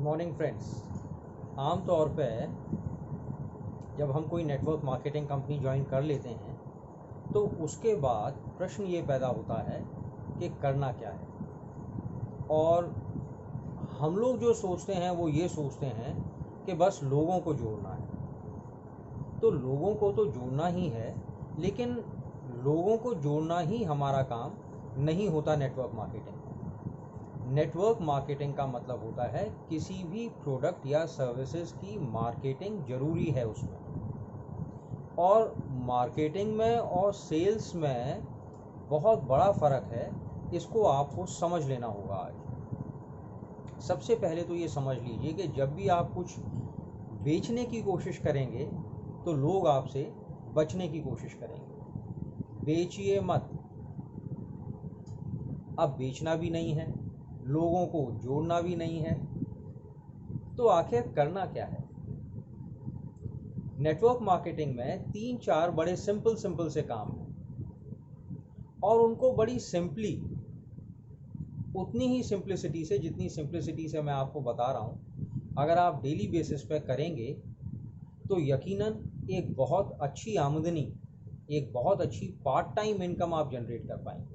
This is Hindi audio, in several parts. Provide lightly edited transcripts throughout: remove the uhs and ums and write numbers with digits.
Morning friends. आम तौर पे जब हम कोई नेटवर्क मार्केटिंग कंपनी ज्वाइन कर लेते हैं तो उसके बाद प्रश्न ये पैदा होता है कि करना क्या है। और हम लोग जो सोचते हैं वो ये सोचते हैं कि बस लोगों को जोड़ना है। तो लोगों को तो जोड़ना ही है, लेकिन लोगों को जोड़ना ही हमारा काम नहीं होता। नेटवर्क मार्केटिंग का मतलब होता है किसी भी प्रोडक्ट या सर्विसेज की मार्केटिंग ज़रूरी है उसमें। और मार्केटिंग में और सेल्स में बहुत बड़ा फ़र्क है, इसको आपको समझ लेना होगा। आज सबसे पहले तो ये समझ लीजिए कि जब भी आप कुछ बेचने की कोशिश करेंगे तो लोग आपसे बचने की कोशिश करेंगे। बेचिए मत। अब बेचना भी नहीं है, लोगों को जोड़ना भी नहीं है, तो आखिर करना क्या है। नेटवर्क मार्केटिंग में 3-4 बड़े सिंपल से काम हैं और उनको बड़ी सिंपली, उतनी ही सिंप्लिसिटी से जितनी सिंप्लिसिटी से मैं आपको बता रहा हूँ, अगर आप डेली बेसिस पे करेंगे तो यकीनन एक बहुत अच्छी आमदनी, एक बहुत अच्छी पार्ट टाइम इनकम आप जनरेट कर पाएंगे।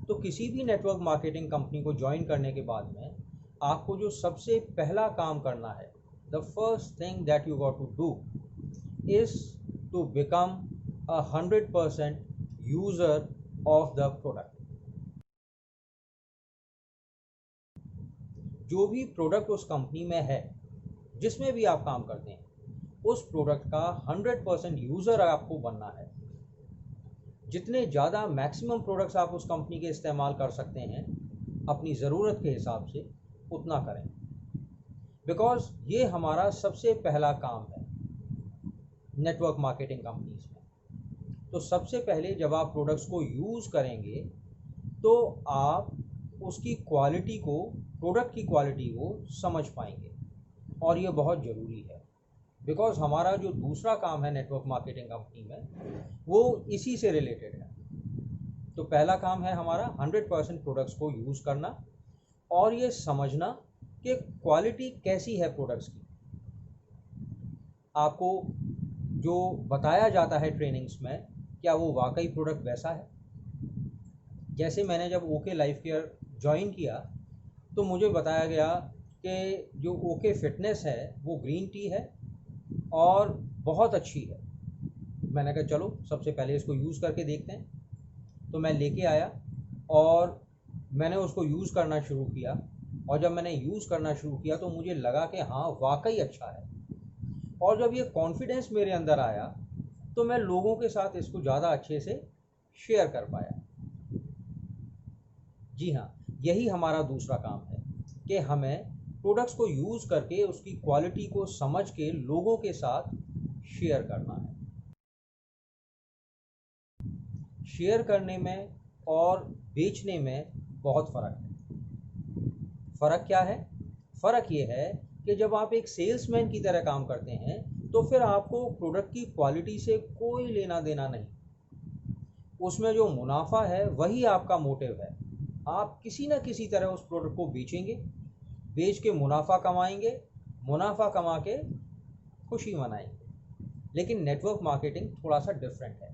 तो किसी भी नेटवर्क मार्केटिंग कंपनी को ज्वाइन करने के बाद में आपको जो सबसे पहला काम करना है, the first thing that you got to do is to become 100% user of the product. जो भी प्रोडक्ट उस कंपनी में है, जिसमें भी आप काम करते हैं, उस प्रोडक्ट का 100% यूजर आपको बनना है। जितने ज़्यादा मैक्सिमम प्रोडक्ट्स आप उस कंपनी के इस्तेमाल कर सकते हैं अपनी ज़रूरत के हिसाब से, उतना करें। बिकॉज़ ये हमारा सबसे पहला काम है नेटवर्क मार्केटिंग कंपनीज में। तो सबसे पहले जब आप प्रोडक्ट्स को यूज़ करेंगे तो आप उसकी क्वालिटी को, प्रोडक्ट की क्वालिटी को समझ पाएंगे, और ये बहुत ज़रूरी है। बिकॉज़ हमारा जो दूसरा काम है नेटवर्क मार्केटिंग कंपनी में, वो इसी से रिलेटेड है। तो पहला काम है हमारा 100% प्रोडक्ट्स को यूज़ करना और ये समझना कि क्वालिटी कैसी है प्रोडक्ट्स की। आपको जो बताया जाता है ट्रेनिंग्स में, क्या वो वाकई प्रोडक्ट वैसा है। जैसे मैंने जब ओके लाइफ केयर ज्वाइन किया तो मुझे बताया गया कि जो ओके फिटनेस है वो ग्रीन टी है और बहुत अच्छी है। मैंने कहा चलो सबसे पहले इसको यूज़ करके देखते हैं। तो मैं लेके आया और मैंने उसको यूज़ करना शुरू किया, और जब मैंने यूज़ करना शुरू किया तो मुझे लगा कि हाँ वाकई अच्छा है। और जब ये कॉन्फिडेंस मेरे अंदर आया तो मैं लोगों के साथ इसको ज़्यादा अच्छे से शेयर कर पाया। जी हाँ, यही हमारा दूसरा काम है कि हमें प्रोडक्ट्स को यूज़ करके उसकी क्वालिटी को समझ के लोगों के साथ शेयर करना है। शेयर करने में और बेचने में बहुत फ़र्क है। फ़र्क क्या है? फ़र्क ये है कि जब आप एक सेल्समैन की तरह काम करते हैं तो फिर आपको प्रोडक्ट की क्वालिटी से कोई लेना देना नहीं। उसमें जो मुनाफा है वही आपका मोटिव है। आप किसी न किसी तरह उस प्रोडक्ट को बेचेंगे, बेच के मुनाफा कमाएंगे, मुनाफा कमा के खुशी मनाएंगे। लेकिन नेटवर्क मार्केटिंग थोड़ा सा डिफरेंट है।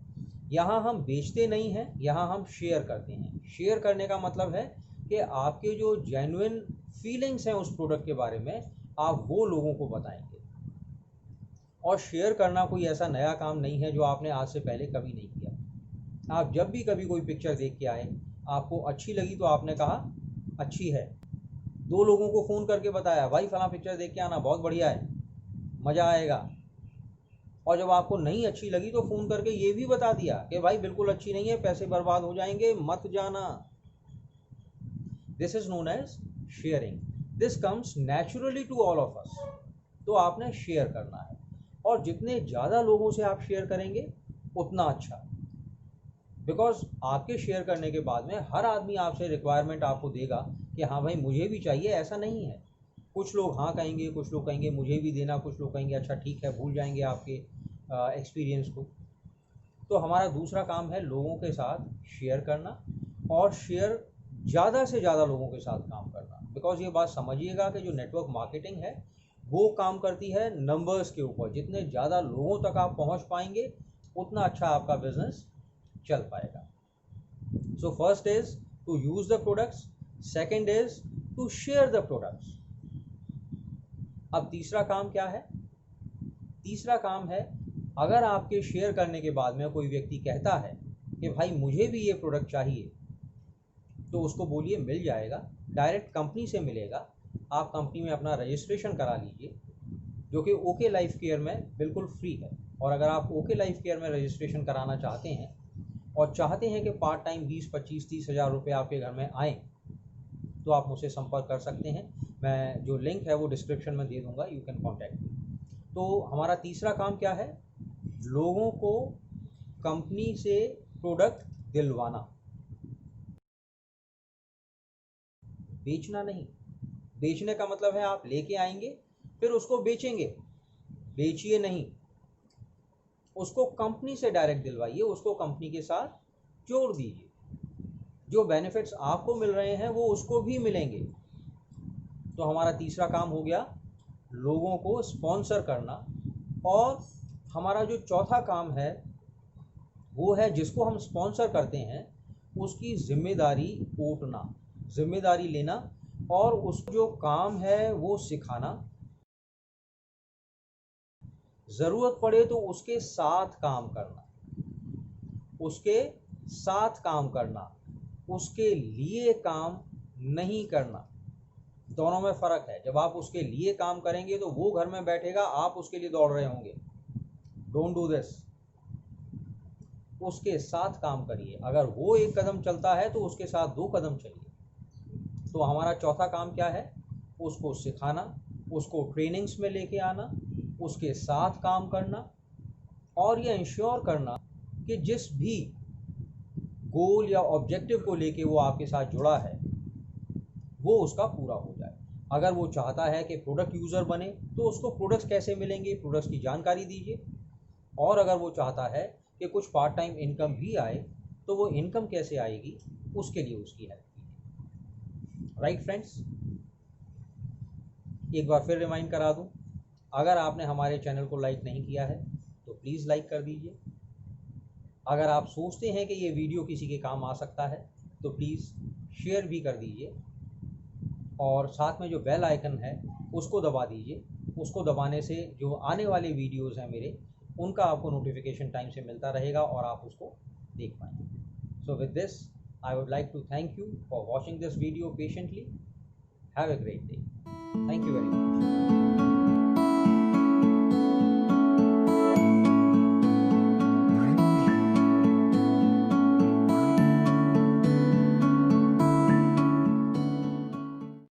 यहाँ हम बेचते नहीं हैं, यहाँ हम शेयर करते हैं। शेयर करने का मतलब है कि आपके जो जेन्युइन फीलिंग्स हैं उस प्रोडक्ट के बारे में, आप वो लोगों को बताएंगे। और शेयर करना कोई ऐसा नया काम नहीं है जो आपने आज से पहले कभी नहीं किया। आप जब भी कभी कोई पिक्चर देख के आए, आपको अच्छी लगी तो आपने कहा अच्छी है, 2 लोगों को फ़ोन करके बताया भाई फलां पिक्चर देख के आना, बहुत बढ़िया है, मज़ा आएगा। और जब आपको नहीं अच्छी लगी तो फ़ोन करके ये भी बता दिया कि भाई बिल्कुल अच्छी नहीं है, पैसे बर्बाद हो जाएंगे, मत जाना। This is known as sharing. This comes naturally to all of us. तो आपने शेयर करना है, और जितने ज़्यादा लोगों से आप शेयर करेंगे उतना अच्छा। बिकॉज आपके शेयर करने के बाद में हर आदमी आपसे रिक्वायरमेंट आपको देगा कि हाँ भाई मुझे भी चाहिए, ऐसा नहीं है। कुछ लोग हाँ कहेंगे, कुछ लोग कहेंगे मुझे भी देना, कुछ लोग कहेंगे अच्छा ठीक है, भूल जाएंगे आपके एक्सपीरियंस को। तो हमारा दूसरा काम है लोगों के साथ शेयर करना, और शेयर ज़्यादा से ज़्यादा लोगों के साथ काम करना, बिकॉज ये बात समझिएगा कि जो नेटवर्क मार्केटिंग है वो काम करती है नंबर्स के ऊपर। जितने ज़्यादा लोगों तक आप पहुंच पाएंगे उतना अच्छा आपका बिजनेस चल पाएगा। So first is to use the products, second is to share the products. अब तीसरा काम क्या है? तीसरा काम है, अगर आपके शेयर करने के बाद में कोई व्यक्ति कहता है कि भाई मुझे भी ये प्रोडक्ट चाहिए, तो उसको बोलिए मिल जाएगा, डायरेक्ट कंपनी से मिलेगा। आप कंपनी में अपना रजिस्ट्रेशन करा लीजिए, जो कि ओके लाइफ केयर में बिल्कुल फ्री है। और अगर आप ओके लाइफ केयर में रजिस्ट्रेशन कराना चाहते हैं और चाहते हैं कि पार्ट टाइम 20, 25, 30 हज़ार रुपये आपके घर में आएँ, तो आप मुझसे संपर्क कर सकते हैं। मैं जो लिंक है वो डिस्क्रिप्शन में दे दूंगा, यू कैन कॉन्टैक्ट मी। तो हमारा तीसरा काम क्या है? लोगों को कंपनी से प्रोडक्ट दिलवाना, बेचना नहीं। बेचने का मतलब है आप लेके आएंगे फिर उसको बेचेंगे, बेचिए नहीं। उसको कंपनी से डायरेक्ट दिलवाइए, उसको कंपनी के साथ जोड़ दीजिए। जो बेनिफिट्स आपको मिल रहे हैं वो उसको भी मिलेंगे। तो हमारा तीसरा काम हो गया लोगों को स्पॉन्सर करना। और हमारा जो चौथा काम है वो है जिसको हम स्पॉन्सर करते हैं उसकी जिम्मेदारी उठना, जिम्मेदारी लेना, और उसको जो काम है वो सिखाना। ज़रूरत पड़े तो उसके साथ काम करना, उसके साथ काम करना, उसके लिए काम नहीं करना। दोनों में फ़र्क है। जब आप उसके लिए काम करेंगे तो वो घर में बैठेगा, आप उसके लिए दौड़ रहे होंगे। Don't do this. उसके साथ काम करिए। अगर वो एक कदम चलता है तो उसके साथ 2 कदम चलिए। तो हमारा चौथा काम क्या है? उसको सिखाना, उसको ट्रेनिंग्स में लेके आना, उसके साथ काम करना, और ये इंश्योर करना कि जिस भी गोल या ऑब्जेक्टिव को लेके वो आपके साथ जुड़ा है वो उसका पूरा हो जाए। अगर वो चाहता है कि प्रोडक्ट यूज़र बने तो उसको प्रोडक्ट्स कैसे मिलेंगे, प्रोडक्ट्स की जानकारी दीजिए। और अगर वो चाहता है कि कुछ पार्ट टाइम इनकम भी आए तो वो इनकम कैसे आएगी, उसके लिए उसकी हेल्प कीजिए। राइट फ्रेंड्स, एक बार फिर रिमाइंड करा दूं, अगर आपने हमारे चैनल को लाइक नहीं किया है तो प्लीज़ लाइक कर दीजिए। अगर आप सोचते हैं कि ये वीडियो किसी के काम आ सकता है तो प्लीज़ शेयर भी कर दीजिए, और साथ में जो बेल आइकन है उसको दबा दीजिए। उसको दबाने से जो आने वाले वीडियोज़ हैं मेरे, उनका आपको नोटिफिकेशन टाइम से मिलता रहेगा और आप उसको देख पाएंगे। So with this I would like to thank you for watching this video patiently. Have a great day. Thank you very much.